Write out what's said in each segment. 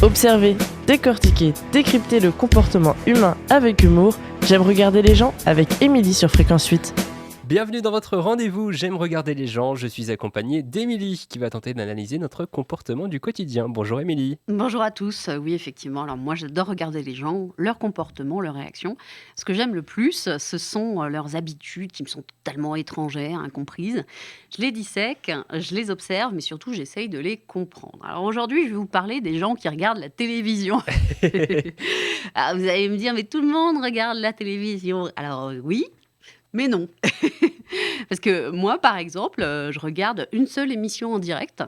Observer, décortiquer, décrypter le comportement humain avec humour. J'aime regarder les gens avec Émilie sur Fréquence 8. Bienvenue dans votre rendez-vous J'aime regarder les gens. Je suis accompagné d'Émilie qui va tenter d'analyser notre comportement du quotidien. Bonjour Émilie. Bonjour à tous. Oui, effectivement. Alors moi, j'adore regarder les gens, leur comportement, leurs réactions. Ce que j'aime le plus, ce sont leurs habitudes qui me sont totalement étrangères, incomprises. Je les dissèque, je les observe, mais surtout, j'essaye de les comprendre. Alors aujourd'hui, je vais vous parler des gens qui regardent la télévision. Alors, vous allez me dire, mais tout le monde regarde la télévision. Alors oui, mais non. Parce que moi, par exemple, je regarde une seule émission en direct.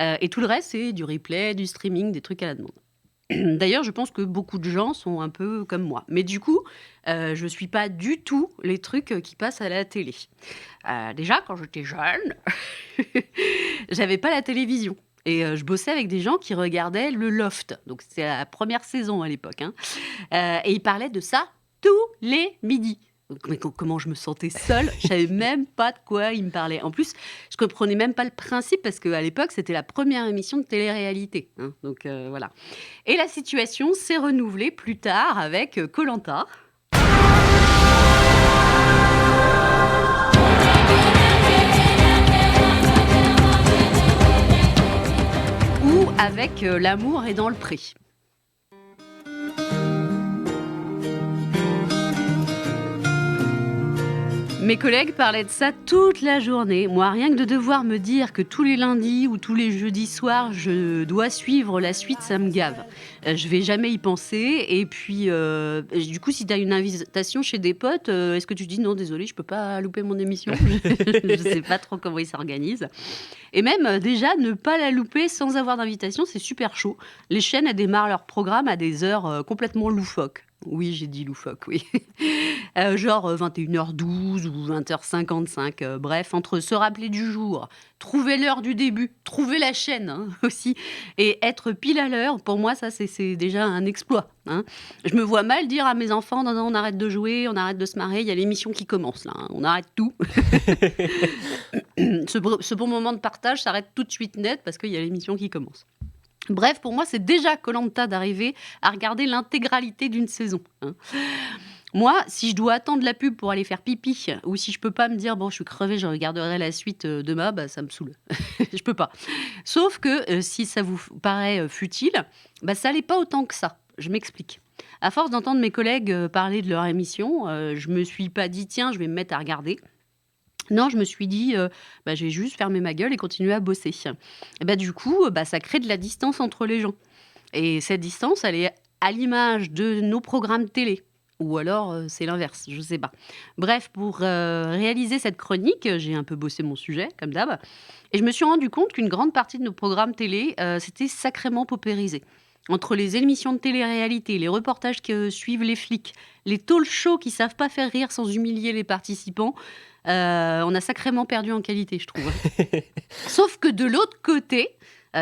Et tout le reste, c'est du replay, du streaming, des trucs à la demande. D'ailleurs, je pense que beaucoup de gens sont un peu comme moi. Mais du coup, je ne suis pas du tout les trucs qui passent à la télé. Déjà, quand j'étais jeune, j'avais pas la télévision. Et je bossais avec des gens qui regardaient le Loft. Donc, c'était la première saison à l'époque. Et ils parlaient de ça tous les midis. Mais comment je me sentais seule, je savais même pas de quoi il me parlait. En plus, je comprenais même pas le principe parce qu'à l'époque, c'était la première émission de télé-réalité. Donc voilà. Et la situation s'est renouvelée plus tard avec Koh-Lanta. Ou avec L'amour est dans le pré. Mes collègues parlaient de ça toute la journée. Moi, rien que de devoir me dire que tous les lundis ou tous les jeudis soirs, je dois suivre la suite, ça me gave. Je vais jamais y penser. Et puis, du coup, si tu as une invitation chez des potes, est-ce que tu dis non, désolé, je peux pas louper mon émission? Je sais pas trop comment ils s'organisent. Et même, déjà, ne pas la louper sans avoir d'invitation, c'est super chaud. Les chaînes, elles démarrent leur programme à des heures complètement loufoques. Oui, j'ai dit loufoque, oui. Genre 21h12 ou 20h55. Bref, entre se rappeler du jour, trouver l'heure du début, trouver la chaîne aussi, et être pile à l'heure, pour moi, ça, c'est déjà un exploit. Je me vois mal dire à mes enfants, non, on arrête de jouer, on arrête de se marrer, il y a l'émission qui commence, là, on arrête tout. Ce bon moment de partage s'arrête tout de suite net parce qu'il y a l'émission qui commence. Bref, pour moi, c'est déjà Koh-Lanta d'arriver à regarder l'intégralité d'une saison. Moi, si je dois attendre la pub pour aller faire pipi, ou si je peux pas me dire, bon, je suis crevée, je regarderai la suite demain, ça me saoule. Je peux pas. Sauf que si ça vous paraît futile, ça l'est pas autant que ça. Je m'explique. À force d'entendre mes collègues parler de leur émission, je me suis pas dit, tiens, je vais me mettre à regarder. Non, je me suis dit, je vais juste fermer ma gueule et continuer à bosser. Et du coup, ça crée de la distance entre les gens. Et cette distance, elle est à l'image de nos programmes télé. Ou alors, c'est l'inverse, je sais pas. Bref, pour réaliser cette chronique, j'ai un peu bossé mon sujet, comme d'hab. Et je me suis rendu compte qu'une grande partie de nos programmes télé, c'était sacrément paupérisé. Entre les émissions de télé-réalité, les reportages que suivent les flics, les talk shows qui savent pas faire rire sans humilier les participants, on a sacrément perdu en qualité, je trouve. Sauf que de l'autre côté,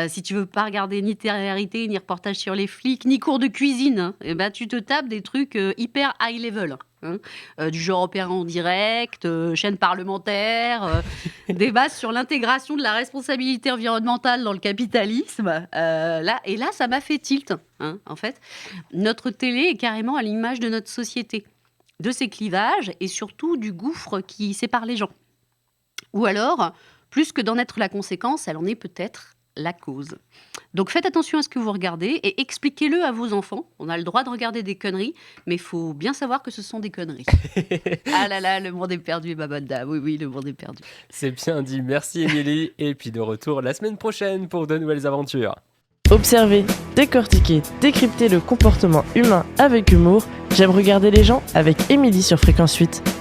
si tu veux pas regarder ni télé-réalité, ni reportage sur les flics, ni cours de cuisine, tu te tapes des trucs hyper high level. Du genre opéra en direct, chaîne parlementaire, débat sur l'intégration de la responsabilité environnementale dans le capitalisme. Là, ça m'a fait tilt. En fait, notre télé est carrément à l'image de notre société, de ses clivages et surtout du gouffre qui sépare les gens. Ou alors, plus que d'en être la conséquence, elle en est peut-être la cause. Donc faites attention à ce que vous regardez et expliquez-le à vos enfants. On a le droit de regarder des conneries, mais il faut bien savoir que ce sont des conneries. Ah là là, le monde est perdu, ma bonne dame. Oui, le monde est perdu. C'est bien dit, merci Émilie. Et puis de retour la semaine prochaine pour de nouvelles aventures. Observer, décortiquer, décrypter le comportement humain avec humour. J'aime regarder les gens avec Émilie sur Fréquence 8.